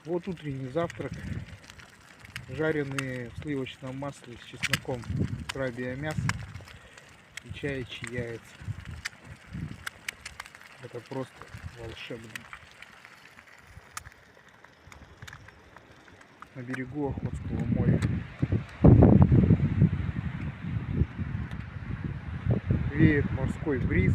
Вот утренний завтрак. Жареные в сливочном масле с чесноком крабье мясо и чаячьи яйца. Это просто волшебно. На берегу Охотского моря. Веет морской бриз.